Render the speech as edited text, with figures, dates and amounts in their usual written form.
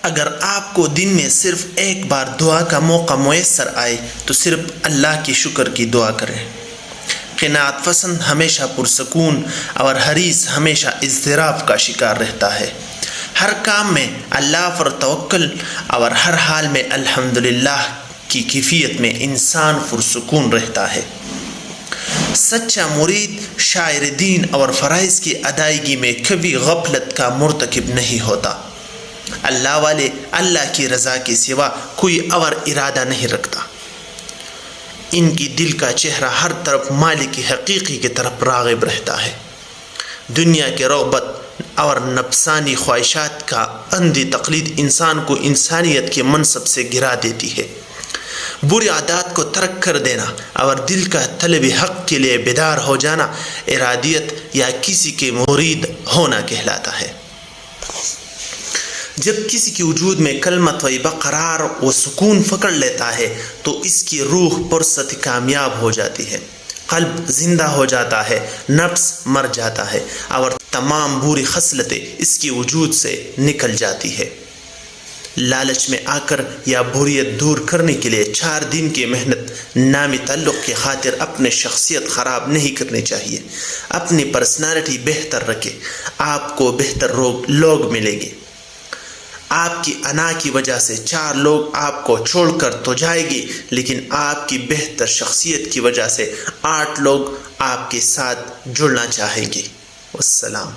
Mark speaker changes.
Speaker 1: اگر آپ کو دن میں صرف ایک بار دعا کا موقع میسر آئے تو صرف اللہ کی شکر کی دعا کریں۔ قناعت پسند ہمیشہ پرسکون اور حریص ہمیشہ اضطراب کا شکار رہتا ہے۔ ہر کام میں اللہ پر توکل اور ہر حال میں الحمدللہ کی کیفیت میں انسان پرسکون رہتا ہے۔ سچا مرید شاعر دین اور فرائض کی ادائیگی میں کبھی غفلت کا مرتکب نہیں ہوتا۔ اللہ والے اللہ کی رضا کے سوا کوئی اور ارادہ نہیں رکھتا۔ ان کی دل کا چہرہ ہر طرف مالک حقیقی کی طرف راغب رہتا ہے۔ دنیا کے رغبت اور نفسانی خواہشات کا اندھی تقلید انسان کو انسانیت کے منصب سے گرا دیتی ہے۔ بری عادات کو ترک کر دینا اور دل کا طلب حق کے لیے بیدار ہو جانا ارادیت یا کسی کے مرید ہونا کہلاتا ہے۔ جب کسی کے وجود میں کلمہ طیبہ قرار و سکون پکڑ لیتا ہے تو اس کی روح پرست کامیاب ہو جاتی ہے، قلب زندہ ہو جاتا ہے، نفس مر جاتا ہے اور تمام بری خصلتیں اس کے وجود سے نکل جاتی ہے۔ لالچ میں آ کر یا بوریت دور کرنے کے لیے 4 دن کی محنت نامی تعلق کی خاطر اپنے شخصیت خراب نہیں کرنی چاہیے۔ اپنی پرسنالٹی بہتر رکھے، آپ کو بہتر لوگ ملیں گے۔ آپ کی انا کی وجہ سے 4 لوگ آپ کو چھوڑ کر تو جائیں گے، لیکن آپ کی بہتر شخصیت کی وجہ سے 8 لوگ آپ کے ساتھ جڑنا چاہیں گے۔ والسلام۔